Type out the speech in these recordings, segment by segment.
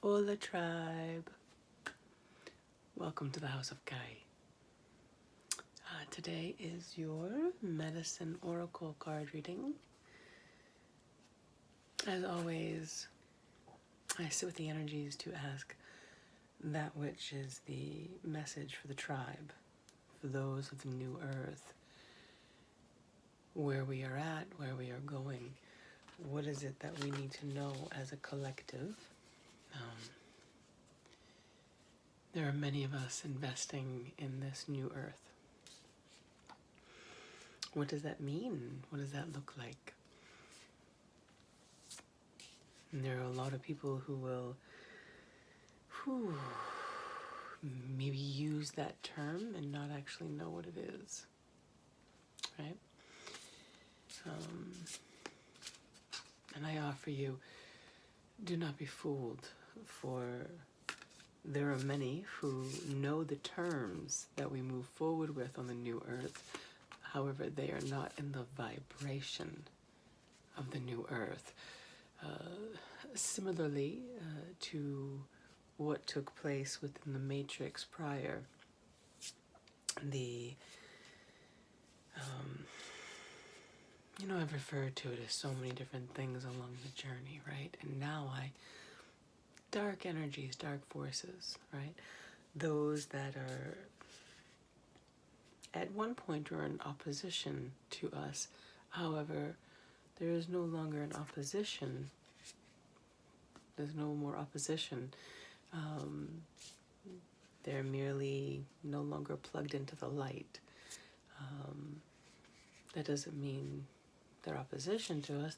Hola tribe, welcome to the House of Kai. Today is your medicine oracle card reading. As always, I sit with the energies to ask that which is the message for the tribe, for those of the new earth, where we are at, where we are going. What is it that we need to know as a collective? There are many of us investing in this new earth. What does that mean? What does that look like? And there are a lot of people who will maybe use that term and not actually know what it is, right? And I offer you, do not be fooled, for there are many who know the terms that we move forward with on the new earth. However, they are not in the vibration of the new earth. Similarly to what took place within the matrix prior, I've referred to it as so many different things along the journey, right? And now dark energies, dark forces, right? Those that are at one point were in opposition to us. However, there is no longer an opposition. There's no more opposition. They're merely no longer plugged into the light. That doesn't mean they're opposition to us.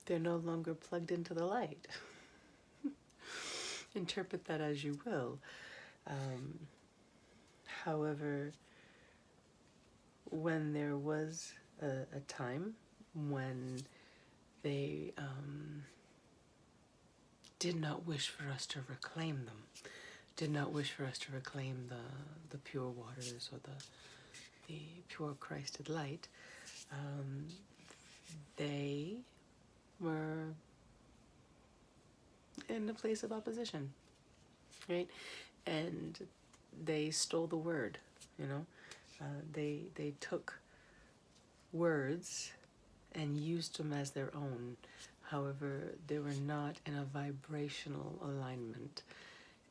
They're no longer plugged into the light. Interpret that as you will. However, when there was a time when they did not wish for us to reclaim them, did not wish for us to reclaim the pure waters or the pure Christed light, they were in a place of opposition, right? And they stole the word, they took words and used them as their own. However, they were not in a vibrational alignment.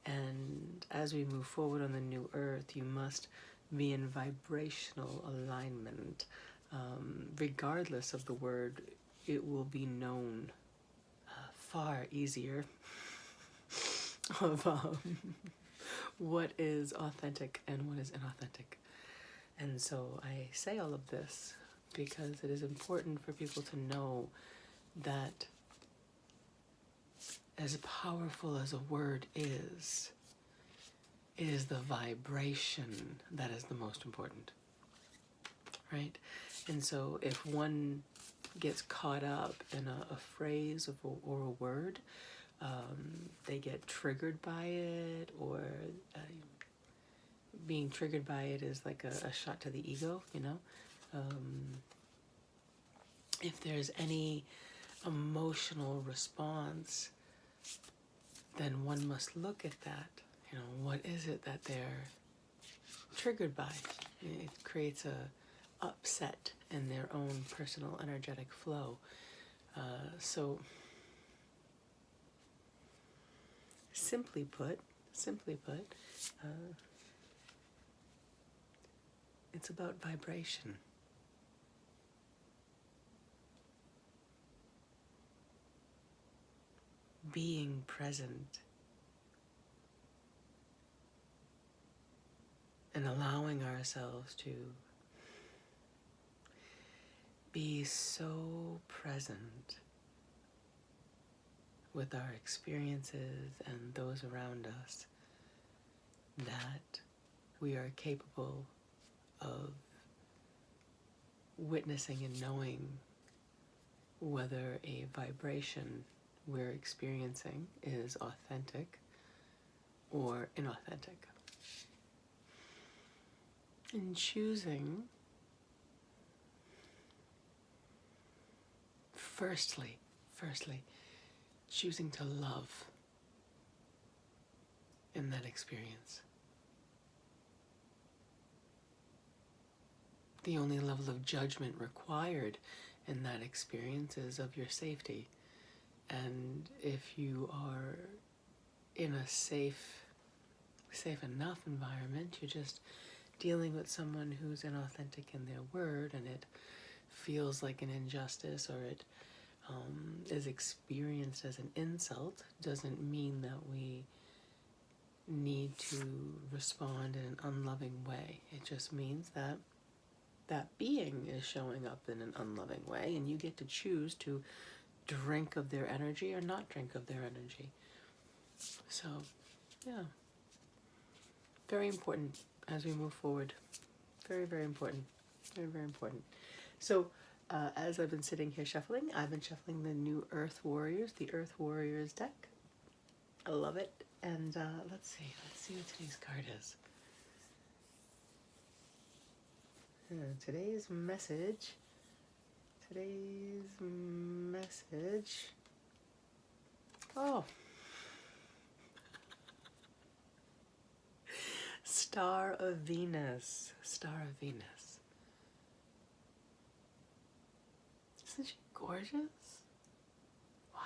And as we move forward on the new earth, you must be in vibrational alignment. Regardless of the word, it will be known far easier of what is authentic and what is inauthentic. And so I say all of this because it is important for people to know that as powerful as a word is, it is the vibration that is the most important, right? And so if one gets caught up in a phrase or a word, they get triggered by it, or being triggered by it is like a shot to the ego, if there's any emotional response, then one must look at that. What is it that they're triggered by? It creates a upset in their own personal energetic flow. So simply put, it's about vibration. Being present and allowing ourselves to be so present with our experiences and those around us that we are capable of witnessing and knowing whether a vibration we're experiencing is authentic or inauthentic. And choosing, firstly, choosing to love in that experience. The only level of judgment required in that experience is of your safety. And if you are in a safe enough environment, you're just dealing with someone who's inauthentic in their word, and it feels like an injustice, or it is experienced as an insult, doesn't mean that we need to respond in an unloving way. It just means that that being is showing up in an unloving way, and you get to choose to drink of their energy or not drink of their energy. So, yeah. Very important as we move forward. Very, very important. Very, very important. So, as I've been sitting here shuffling, I've been shuffling the new Earth Warriors, the Earth Warriors deck. I love it. And let's see what today's card is. Today's message. Oh. Star of Venus. Star of Venus. Isn't she gorgeous? Wow.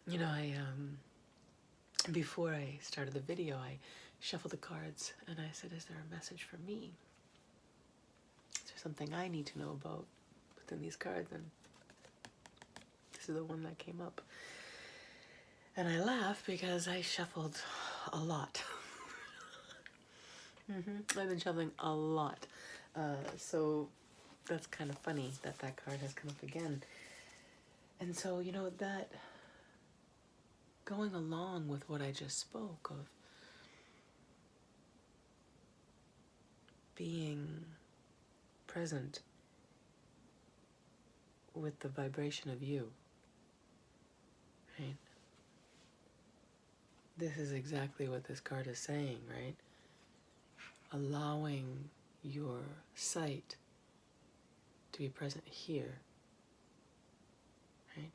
You know, before I started the video, I shuffled the cards and I said, is there a message for me? Is there something I need to know about within these cards? And this is the one that came up. And I laugh because I shuffled a lot. I've been shuffling a lot. So that's kind of funny that card has come up again. And so, you know, that going along with what I just spoke of, being present with the vibration of you, right? This is exactly what this card is saying, right? Allowing your sight to be present here, right?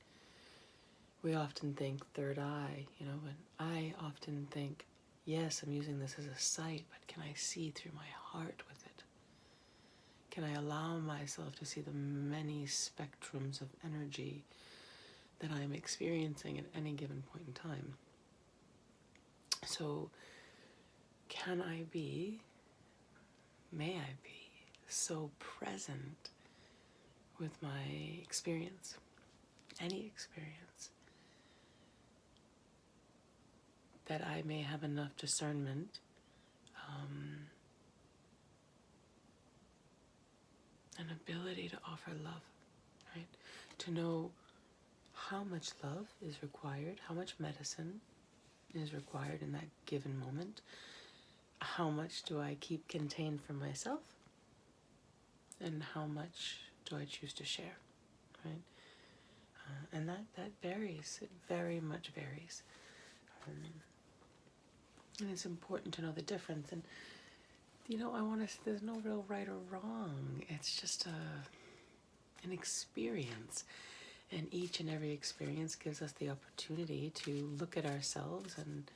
We often think third eye, you know, but I often think, yes, I'm using this as a sight, but can I see through my heart with it? Can I allow myself to see the many spectrums of energy that I'm experiencing at any given point in time? So, may I be so present with my experience, any experience, that I may have enough discernment and ability to offer love, right? To know how much love is required, how much medicine is required in that given moment, how much do I keep contained for myself, and how much do I choose to share, right? And that varies. It very much varies. And it's important to know the difference. And, you know, there's no real right or wrong. It's just an experience. And each and every experience gives us the opportunity to look at ourselves and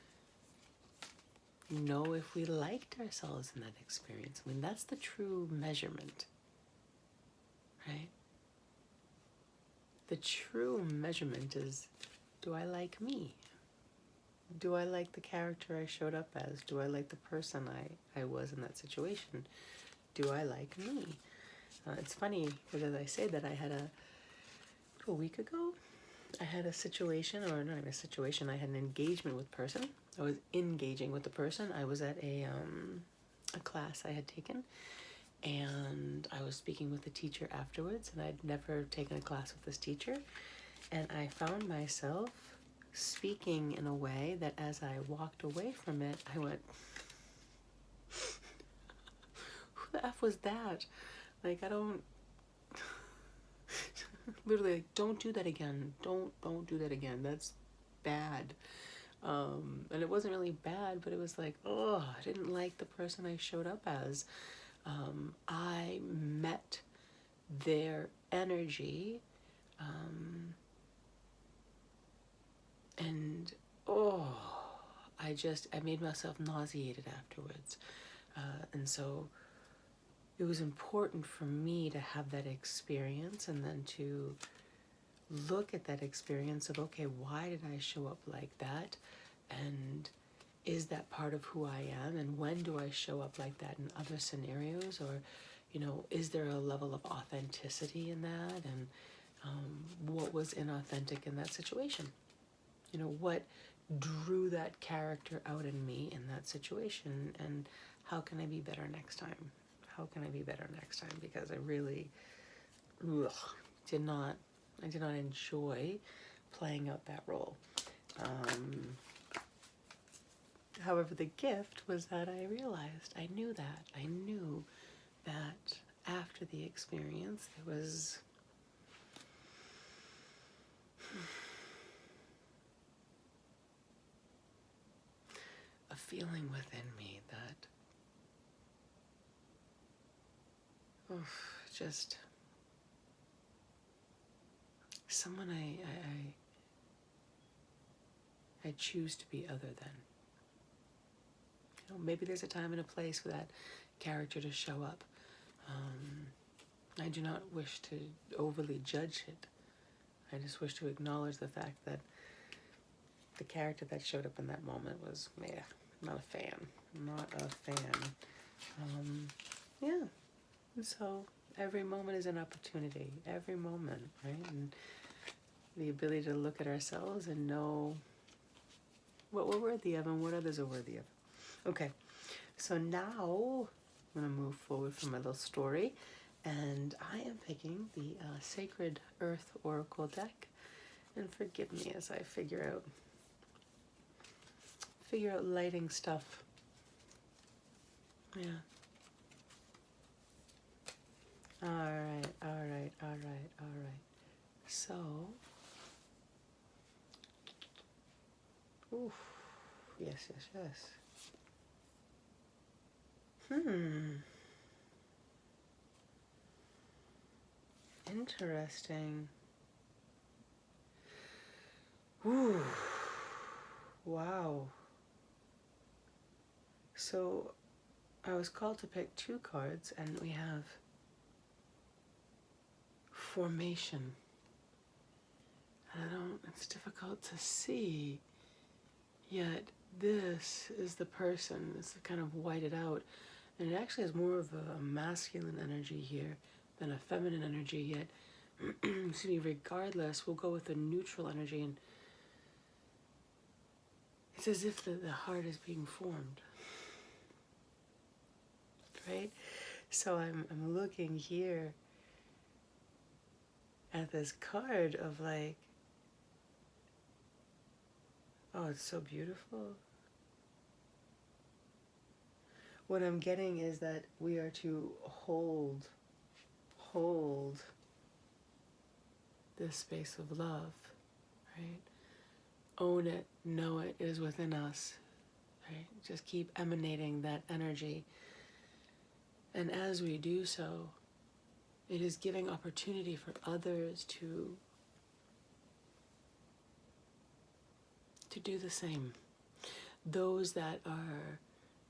know if we liked ourselves in that experience. I mean, that's the true measurement, right? The true measurement is, do I like me? Do I like the character I showed up as? Do I like the person I was in that situation? Do I like me? It's funny, because as I say that, I had a week ago, I had a situation, or not even a situation, I had an engagement with a person. I was engaging with the person. I was at a class I had taken, and I was speaking with the teacher afterwards, and I'd never taken a class with this teacher, and I found myself speaking in a way that as I walked away from it, I went, who the F was that? Like, I don't, literally, like, don't do that again. Don't do that again. That's bad. And it wasn't really bad, but it was like, oh, I didn't like the person I showed up as. I met their energy, and I made myself nauseated afterwards. And so it was important for me to have that experience and then to look at that experience of, okay, why did I show up like that? And is that part of who I am? And when do I show up like that in other scenarios? Or, is there a level of authenticity in that? And what was inauthentic in that situation? What drew that character out in me in that situation? And how can I be better next time? How can I be better next time? Because I really did not enjoy playing out that role. However, the gift was that I realized, I knew that after the experience, there was a feeling within me that, just someone I choose to be other than. Maybe there's a time and a place for that character to show up. I do not wish to overly judge it. I just wish to acknowledge the fact that the character that showed up in that moment was, not a fan. Not a fan. Yeah. And so every moment is an opportunity. Every moment, right? And the ability to look at ourselves and know what we're worthy of and what others are worthy of. Okay, so now I'm going to move forward from my little story, and I am picking the Sacred Earth Oracle deck. And forgive me as I figure out lighting stuff. Yeah. All right. So, oof, yes. Interesting. Ooh, wow. So, I was called to pick 2 cards, and we have formation. It's difficult to see, yet this is the person. It's kind of whited out, and it actually has more of a masculine energy here than a feminine energy, yet, excuse me, regardless, we'll go with a neutral energy, and it's as if the heart is being formed, right? So I'm looking here at this card of like, oh, it's so beautiful. What I'm getting is that we are to hold this space of love, right? Own it, know it is within us, right? Just keep emanating that energy. And as we do so, it is giving opportunity for others to do the same. Those that are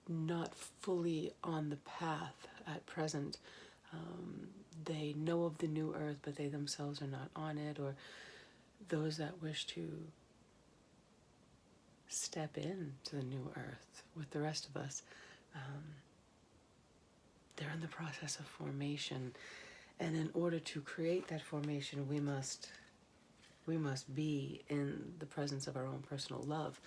not fully on the path at present, they know of the new earth, but they themselves are not on it, or those that wish to step into the new earth with the rest of us, they're in the process of formation. And in order to create that formation, we must be in the presence of our own personal love.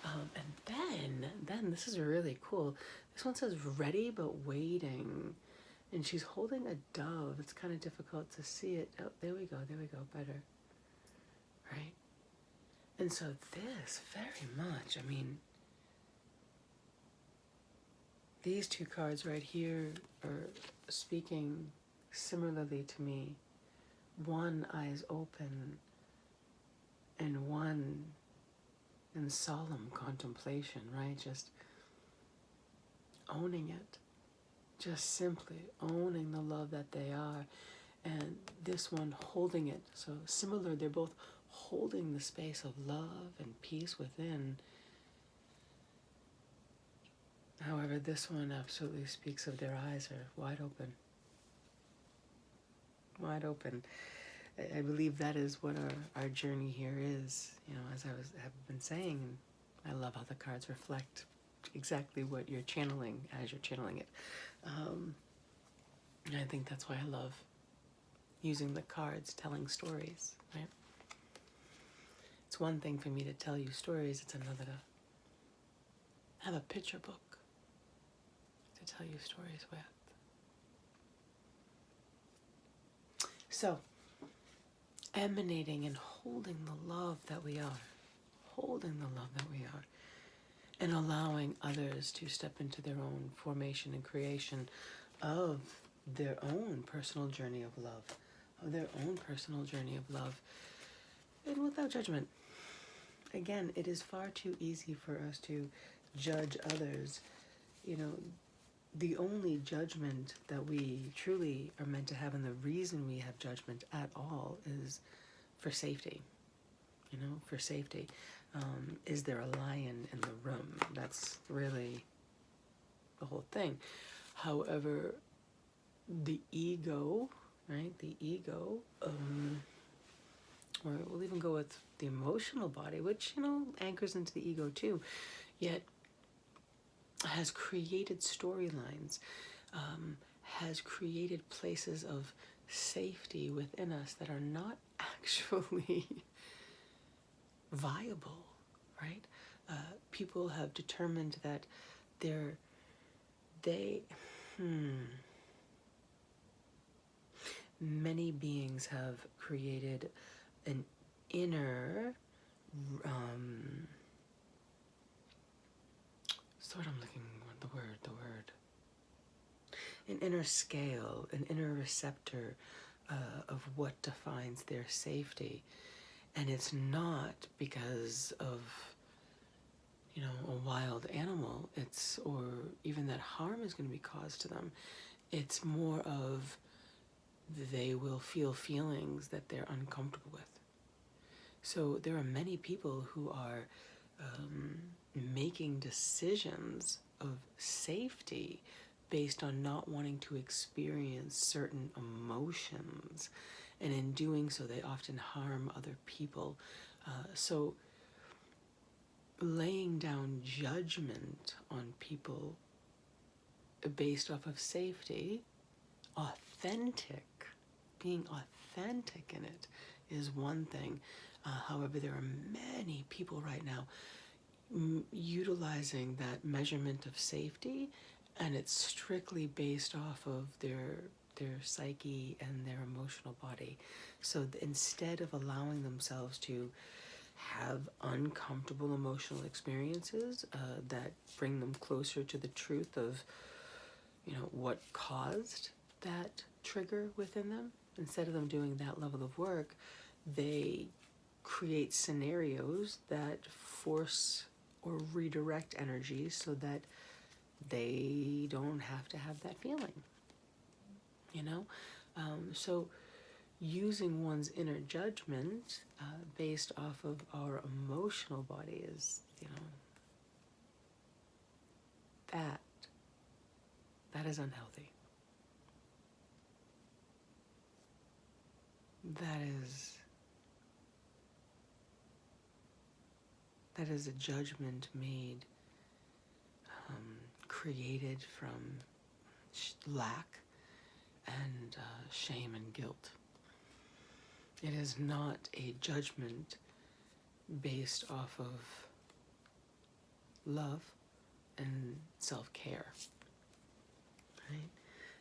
And then this is really cool. This one says ready but waiting. And she's holding a dove. It's kind of difficult to see it. Oh, there we go, better. Right? And so this, very much, these 2 cards right here are speaking similarly to me. One, eyes open, and one in solemn contemplation, right? Just owning it, just simply owning the love that they are, and this one holding it. So similar, they're both holding the space of love and peace within. However, this one absolutely speaks of their eyes are wide open. Wide open. I believe that is what our journey here is. You know, as have been saying, I love how the cards reflect exactly what you're channeling as you're channeling it. And I think that's why I love using the cards, telling stories, right? It's one thing for me to tell you stories, it's another to have a picture book to tell you stories with. So, emanating and holding the love that we are, holding the love that we are, and allowing others to step into their own formation and creation of their own personal journey of love, and without judgment. Again, it is far too easy for us to judge others. You know, the only judgment that we truly are meant to have, and the reason we have judgment at all, is for safety. You know, for safety. Is there a lion in the room? That's really the whole thing. However, the ego, right? The ego, or we'll even go with the emotional body, which, you know, anchors into the ego too, yet has created storylines, has created places of safety within us that are not actually viable, right? People have determined that many beings have created an inner, an inner scale, an inner receptor of what defines their safety. And it's not because of, you know, a wild animal, or even that harm is going to be caused to them. It's more of they will feel feelings that they're uncomfortable with. So there are many people who are making decisions of safety based on not wanting to experience certain emotions. And in doing so, they often harm other people. So laying down judgment on people based off of safety, being authentic in it is one thing. However, there are many people right now utilizing that measurement of safety, and it's strictly based off of their psyche and their emotional body. So instead of allowing themselves to have uncomfortable emotional experiences that bring them closer to the truth of, you know, what caused that trigger within them, instead of them doing that level of work, they create scenarios that force or redirect energy so that they don't have to have that feeling, you know? So using one's inner judgment based off of our emotional body is, you know, that is unhealthy. That is a judgment made, created from lack and shame and guilt. It is not a judgment based off of love and self-care, right?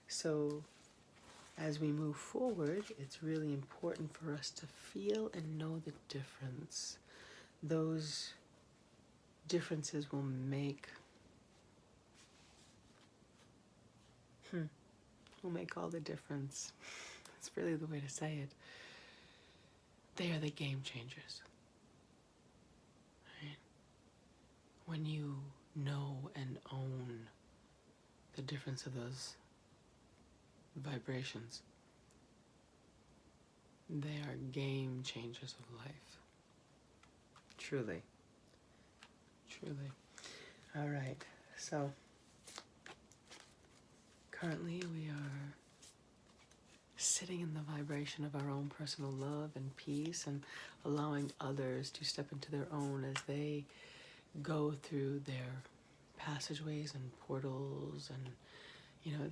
So as we move forward, it's really important for us to feel and know the difference. Those differences will make all the difference. That's really the way to say it. They are the game changers, right? When you know and own the difference of those vibrations. They are game changers of life. Truly. Truly. All right. So, currently we are sitting in the vibration of our own personal love and peace, and allowing others to step into their own as they go through their passageways and portals. And, you know,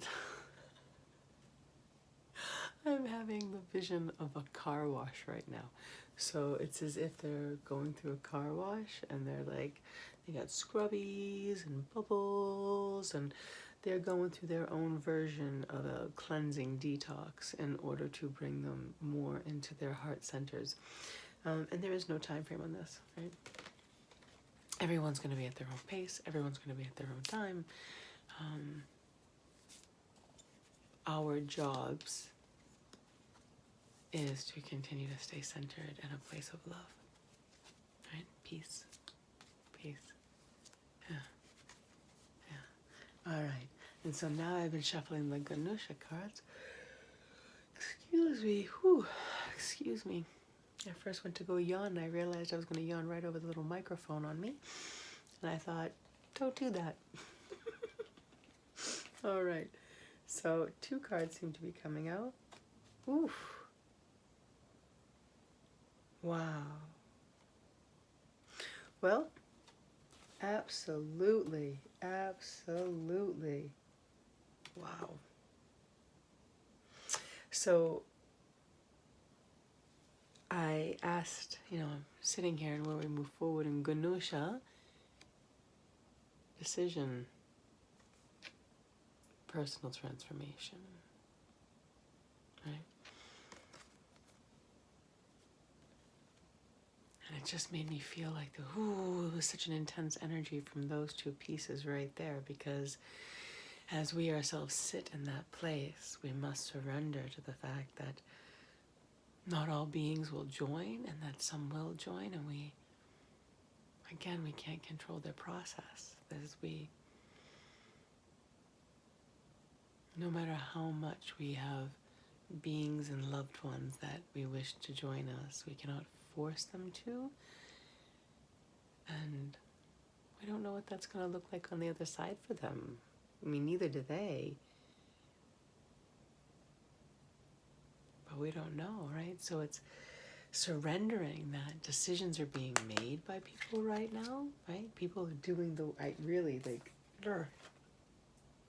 I'm having the vision of a car wash right now. So it's as if they're going through a car wash, and they're like, they got scrubbies and bubbles, and they're going through their own version of a cleansing detox in order to bring them more into their heart centers. And there is no time frame on this, right? Everyone's going to be at their own pace. Everyone's going to be at their own time. Our jobs is to continue to stay centered in a place of love, right? Peace. Peace. Yeah. Yeah. All right. And so now I've been shuffling the Ganesha cards. Excuse me. Whew. Excuse me. I first went to go yawn, and I realized I was going to yawn right over the little microphone on me. And I thought, don't do that. All right. So 2 cards seem to be coming out. Oof. Wow. Well, absolutely. Absolutely. Wow. So I asked, I'm sitting here, and where we move forward in Ganesha, decision, personal transformation, right? And it just made me feel like it was such an intense energy from those 2 pieces right there, because as we ourselves sit in that place, we must surrender to the fact that not all beings will join, and that some will join, and we can't control their process. No matter how much we have beings and loved ones that we wish to join us, we cannot force them to, and we don't know what that's going to look like on the other side for them. I mean, neither do they, but we don't know, right? So it's surrendering that decisions are being made by people right now, right? People are doing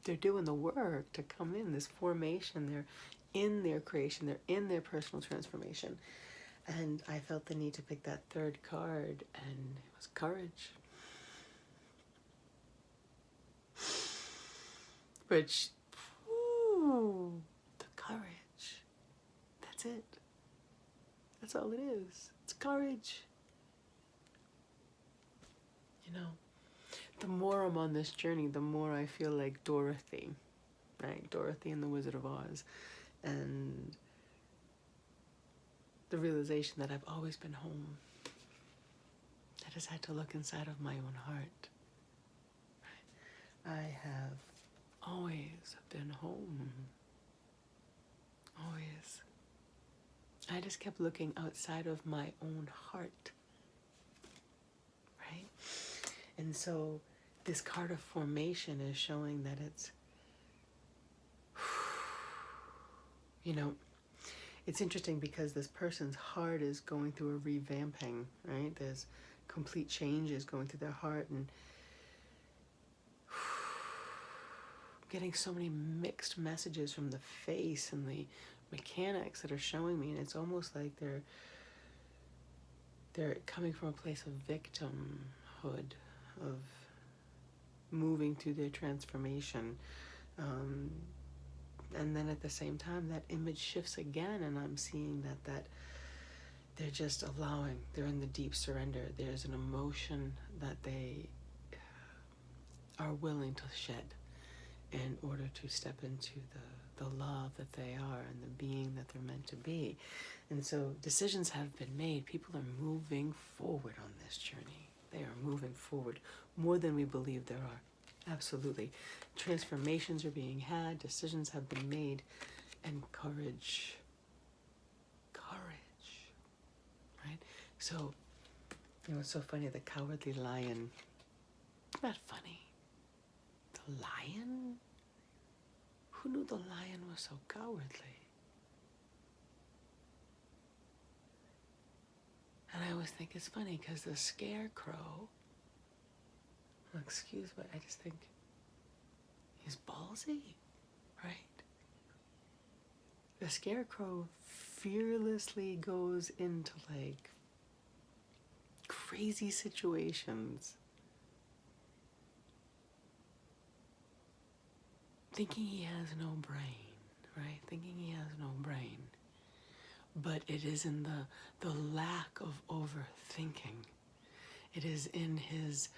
they're doing the work to come in this formation. They're in their creation. They're in their personal transformation. And I felt the need to pick that 3rd card, and it was courage. Which, the courage. That's it. That's all it is. It's courage. The more I'm on this journey, the more I feel like Dorothy, right? Dorothy and the Wizard of Oz. And the realization that I've always been home. I just had to look inside of my own heart. I have always been home. Always. I just kept looking outside of my own heart. Right? And so this card of formation is showing that it's, it's interesting because this person's heart is going through a revamping, right? There's complete changes going through their heart, and getting so many mixed messages from the face and the mechanics that are showing me, and it's almost like they're coming from a place of victimhood, of moving through their transformation, and then at the same time that image shifts again, and I'm seeing that they're just allowing, they're in the deep surrender. There's an emotion that they are willing to shed in order to step into the love that they are and the being that they're meant to be. And so decisions have been made. People are moving forward on this journey. They are moving forward more than we believe there are. Absolutely. Transformations are being had. Decisions have been made. and courage. Right? So, it's so funny, the cowardly lion. Not funny. The lion? Who knew the lion was so cowardly? And I always think it's funny because the scarecrow, excuse me, I just think he's ballsy, right? The scarecrow fearlessly goes into like crazy situations, thinking he has no brain, right? Thinking he has no brain. But it is in the lack of overthinking. It is in his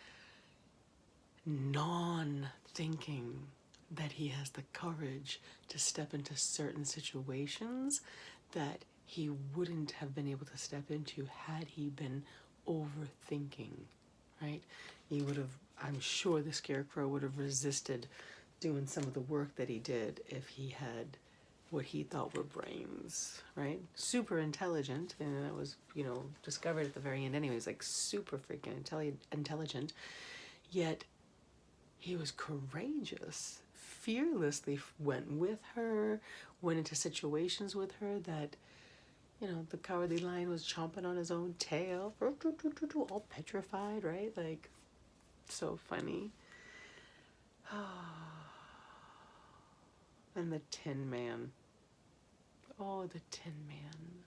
non-thinking that he has the courage to step into certain situations that he wouldn't have been able to step into had he been overthinking, right? He would have, I'm sure the scarecrow would have resisted doing some of the work that he did if he had what he thought were brains, right? Super intelligent, and that was, discovered at the very end anyways, like super freaking intelligent, yet he was courageous, fearlessly went with her, went into situations with her that, the cowardly lion was chomping on his own tail, all petrified, right? Like, so funny. And the Tin Man. Oh, the Tin Man.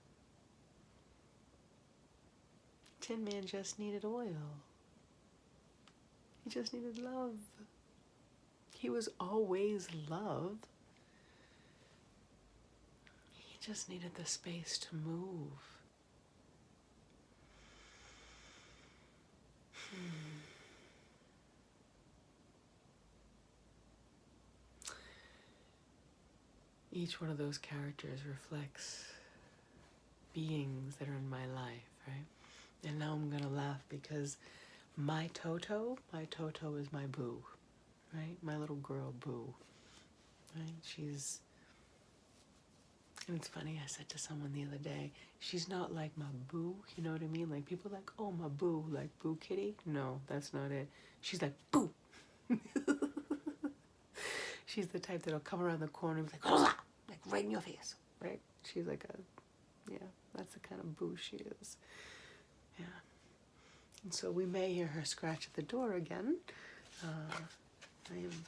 Tin Man just needed oil. He just needed love. He was always love. He just needed the space to move. Each one of those characters reflects beings that are in my life, right? And now I'm gonna laugh because my Toto is my boo, right? My little girl boo, right? And it's funny, I said to someone the other day, she's not like my boo, you know what I mean? Like people are like, oh, my boo, like boo kitty. No, that's not it. She's like, boo. She's the type that'll come around the corner and be like, oh, like right in your face, right? She's like that's the kind of boo she is. Yeah. And so we may hear her scratch at the door again. I am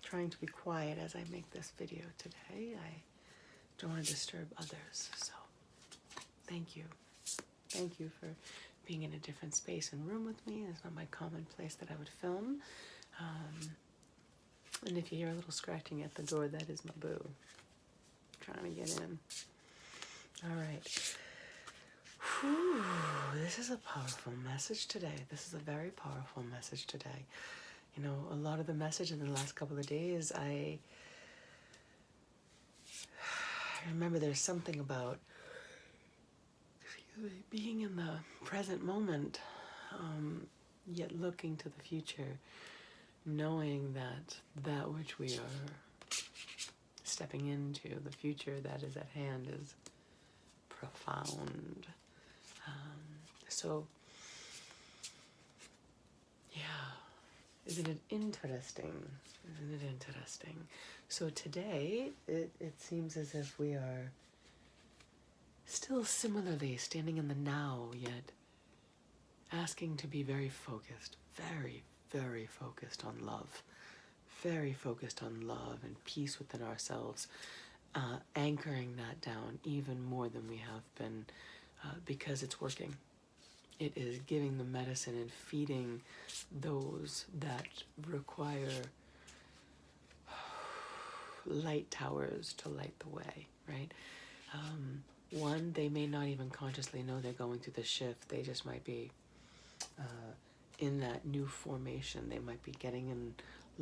trying to be quiet as I make this video today. I don't want to disturb others. So thank you. Thank you for being in a different space and room with me. It's not my common place that I would film. And if you hear a little scratching at the door, that is my boo trying to get in. All right. Whew, this is a powerful message today. This is a very powerful message today. A lot of the message in the last couple of days, I remember there's something about being in the present moment, yet looking to the future, knowing that which we are stepping into, the future that is at hand, is profound. So, yeah, isn't it interesting? Isn't it interesting? So today, it seems as if we are still similarly standing in the now, yet asking to be very focused, very, very focused on love, very focused on love and peace within ourselves, anchoring that down even more than we have been, because it's working. It is giving the medicine and feeding those that require light towers to light the way, right? One, they may not even consciously know they're going through the shift. They just might be in that new formation. They might be getting in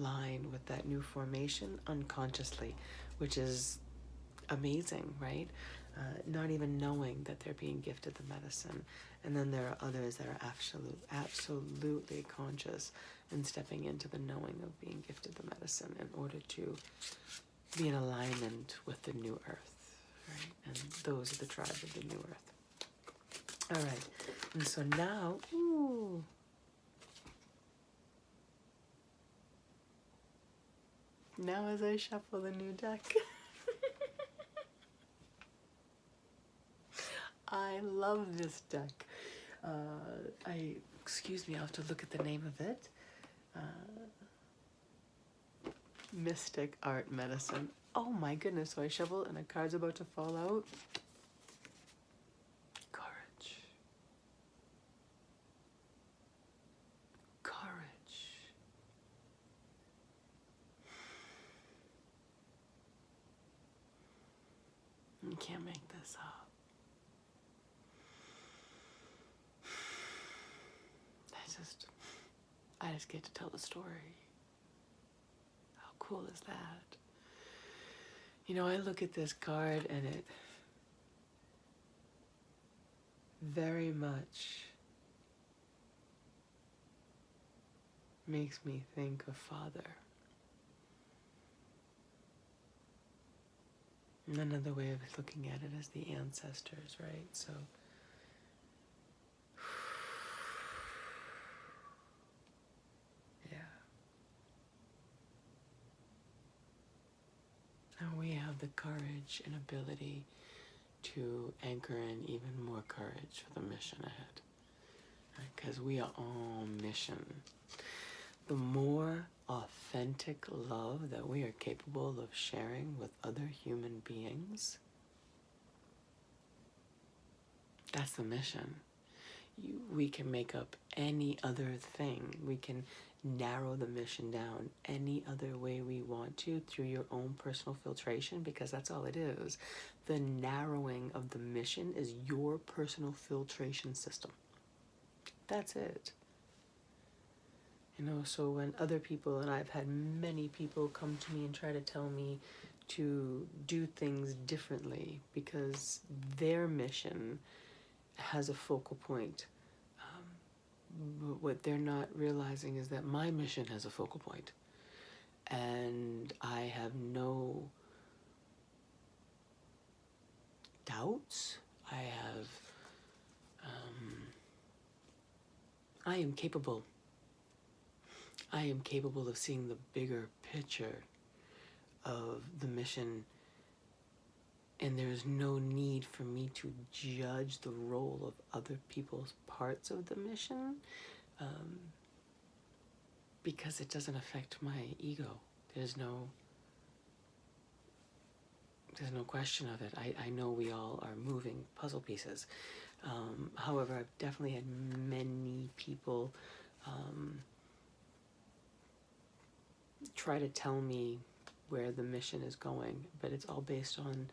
line with that new formation unconsciously, which is amazing, right? Not even knowing that they're being gifted the medicine. And then there are others that are absolutely conscious and stepping into the knowing of being gifted the medicine in order to be in alignment with the new earth, right? And those are the tribes of the new earth. All right, and so now, ooh, now as I shuffle the new deck, I love this deck. Excuse me, I'll have to look at the name of it. Mystic Art Medicine. Oh my goodness, so I shuffle and a card's about to fall out. Courage. Courage. You can't make this up. I just get to tell the story. How cool is that? You know, I look at this card and it very much makes me think of Father. And another way of looking at it is the ancestors, right? So and we have the courage and ability to anchor in even more courage for the mission ahead. Because we are on mission. The more authentic love that we are capable of sharing with other human beings, that's the mission. We can make up any other thing. We can narrow the mission down any other way we want to through your own personal filtration, because that's all it is. The narrowing of the mission is your personal filtration system. That's it. You know, so when other people, and I've had many people come to me and try to tell me to do things differently because their mission has a focal point. But what they're not realizing is that my mission has a focal point. And I have no doubts. I am capable. I am capable of seeing the bigger picture of the mission, and there's no need for me to judge the role of other people's parts of the mission, because it doesn't affect my ego. There's no question of it. I know we all are moving puzzle pieces. However, I've definitely had many people try to tell me where the mission is going, but it's all based on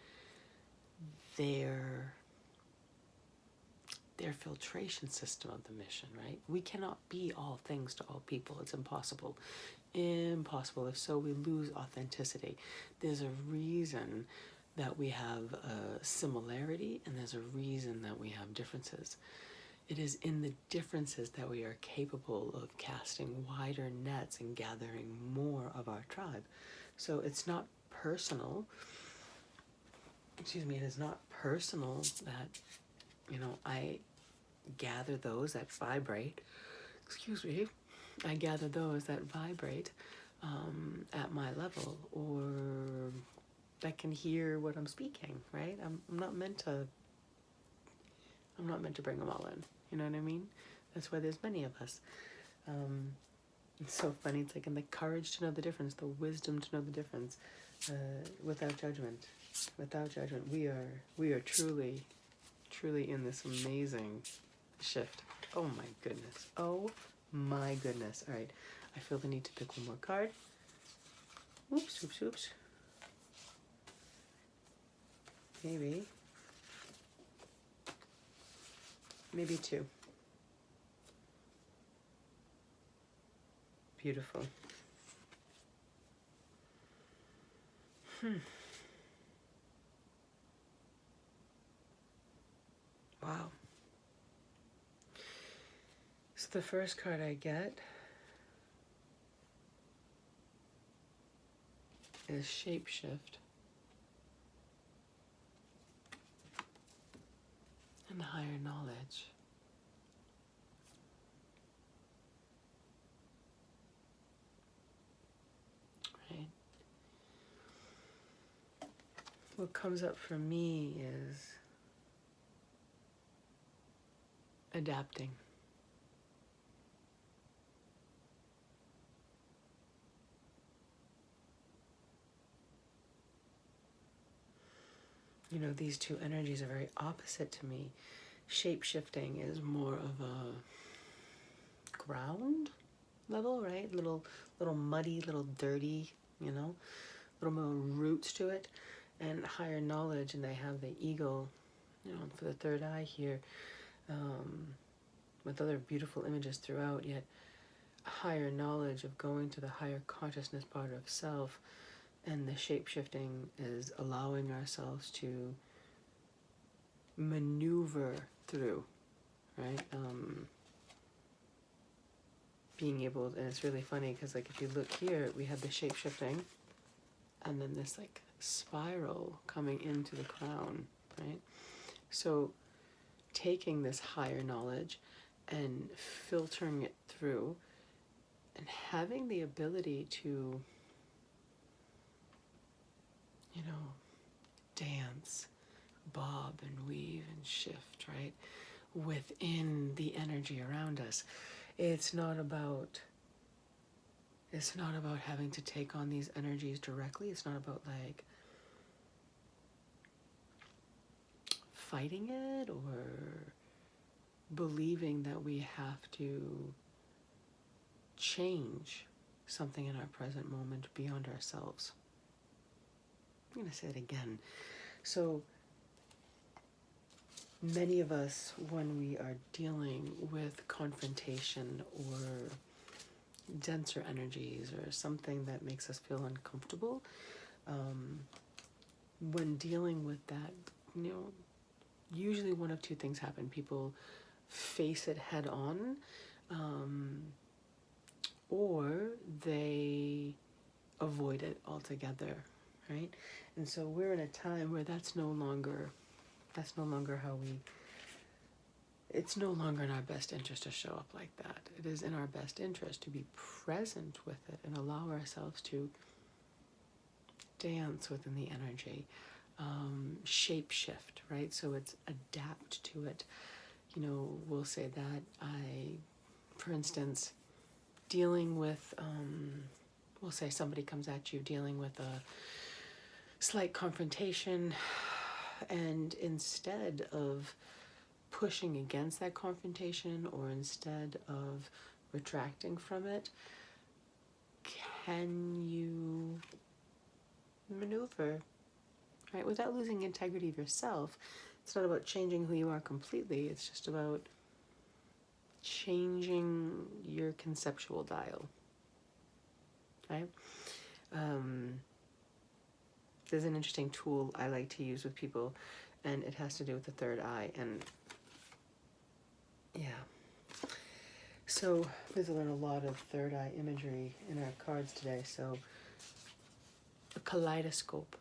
their filtration system of the mission, right? We cannot be all things to all people. It's impossible. Impossible. If so, we lose authenticity. There's a reason that we have a similarity, and there's a reason that we have differences. It is in the differences that we are capable of casting wider nets and gathering more of our tribe. So it's not personal. It is not personal that, I gather those that vibrate. I gather those that vibrate at my level, or that can hear what I'm speaking, right? I'm not meant to bring them all in. You know what I mean? That's why there's many of us. It's so funny. It's like in the courage to know the difference, the wisdom to know the difference, without judgment. Without judgment, we are truly in this amazing shift. Oh my goodness. Oh my goodness. All right. I feel the need to pick one more card. Oops. Maybe two. Beautiful. Wow. So the first card I get is shapeshift and higher knowledge. Right? What comes up for me is adapting. You know, these two energies are very opposite to me. Shape-shifting is more of a ground level, right? Little muddy, little dirty, you know, little more roots to it. And higher knowledge, and they have the eagle, you know, for the third eye here, with other beautiful images throughout, yet higher knowledge of going to the higher consciousness part of self. And the shape-shifting is allowing ourselves to maneuver through, right? Being able, and it's really funny because, like, if you look here, we have the shape-shifting and then this like spiral coming into the crown, right? So taking this higher knowledge and filtering it through and having the ability to, you know, dance, bob and weave and shift, right, within the energy around us. It's not about having to take on these energies directly. It's not about like fighting it or believing that we have to change something in our present moment beyond ourselves. I'm going to say it again. So many of us, when we are dealing with confrontation or denser energies or something that makes us feel uncomfortable, when dealing with that, you know, usually one of two things happen. People face it head on, or they avoid it altogether, right? And so we're in a time where that's no longer how we, it's no longer in our best interest to show up like that. It is in our best interest to be present with it and allow ourselves to dance within the energy, shape shift, right? So it's adapt to it. You know, we'll say that for instance, dealing with, we'll say somebody comes at you dealing with a slight confrontation, and instead of pushing against that confrontation or instead of retracting from it, can you maneuver, right, without losing integrity of yourself? It's not about changing who you are completely. It's just about changing your conceptual dial, right? There's an interesting tool I like to use with people, and it has to do with the third eye. And yeah, so there's a lot of third eye imagery in our cards today. So a kaleidoscope,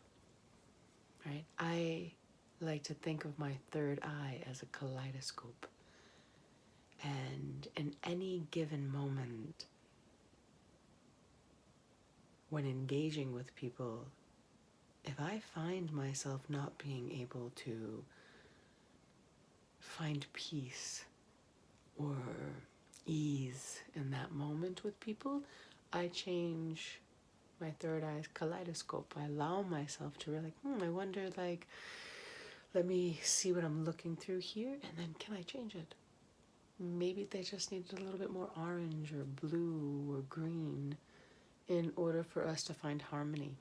right? I like to think of my third eye as a kaleidoscope. And in any given moment, when engaging with people, if I find myself not being able to find peace or ease in that moment with people, I change my third eye's kaleidoscope. I allow myself to really, I wonder, like, let me see what I'm looking through here, and then can I change it? Maybe they just needed a little bit more orange or blue or green in order for us to find harmony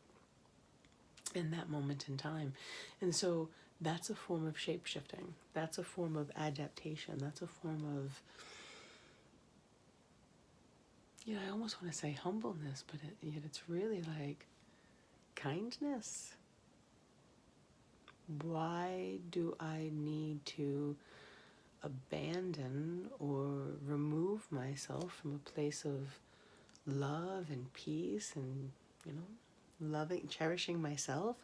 in that moment in time. And so that's a form of shape-shifting. That's a form of adaptation. That's a form of, I almost want to say humbleness, but yet it's really like kindness. Why do I need to abandon or remove myself from a place of love and peace and, cherishing myself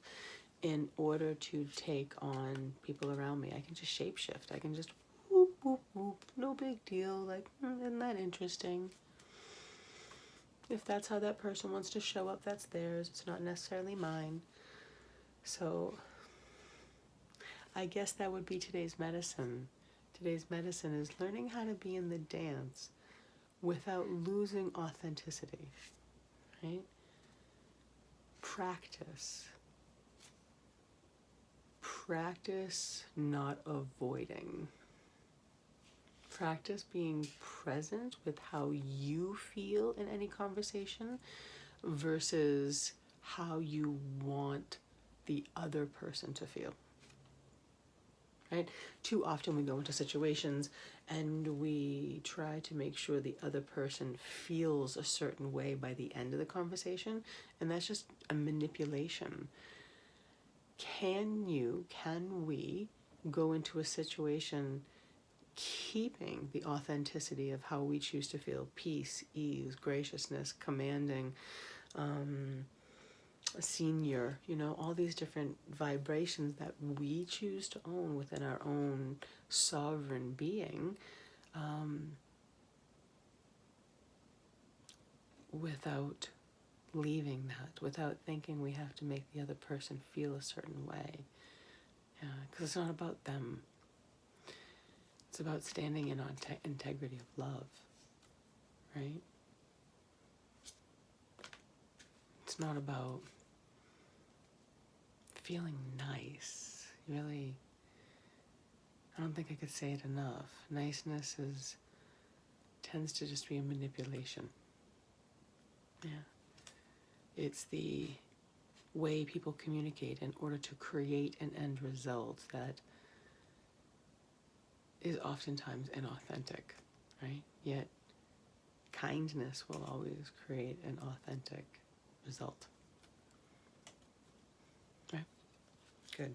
in order to take on people around me. I can just shapeshift. I can just whoop, whoop, whoop. No big deal. Like, isn't that interesting? If that's how that person wants to show up, that's theirs. It's not necessarily mine. So I guess that would be today's medicine. Today's medicine is learning how to be in the dance without losing authenticity, right? Practice. Practice not avoiding. Practice being present with how you feel in any conversation versus how you want the other person to feel. Right? Too often we go into situations and we try to make sure the other person feels a certain way by the end of the conversation, and that's just a manipulation. Can we go into a situation keeping the authenticity of how we choose to feel, peace, ease, graciousness, commanding, senior, all these different vibrations that we choose to own within our own sovereign being, without leaving that, without thinking we have to make the other person feel a certain way. Because it's not about them. It's about standing in integrity of love, right? It's not about feeling nice. Really, I don't think I could say it enough. Niceness tends to just be a manipulation. Yeah. It's the way people communicate in order to create an end result that is oftentimes inauthentic, right? Yet kindness will always create an authentic result. Right? Good.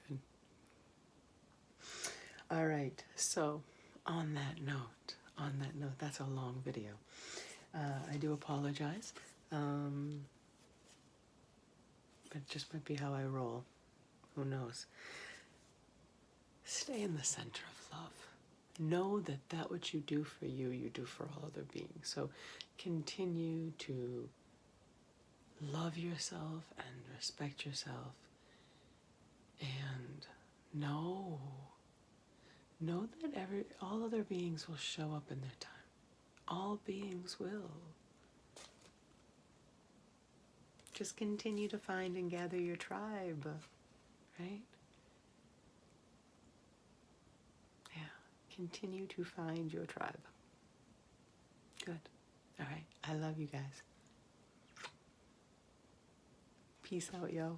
Good. All right. So on that note, that's a long video. I do apologize. But it just might be how I roll. Who knows? Stay in the center of love. Know that which you do for you, you do for all other beings. So continue to love yourself and respect yourself. And know that all other beings will show up in their time. All beings will. Just continue to find and gather your tribe, right? Yeah, continue to find your tribe. Good. All right, I love you guys. Peace out, yo.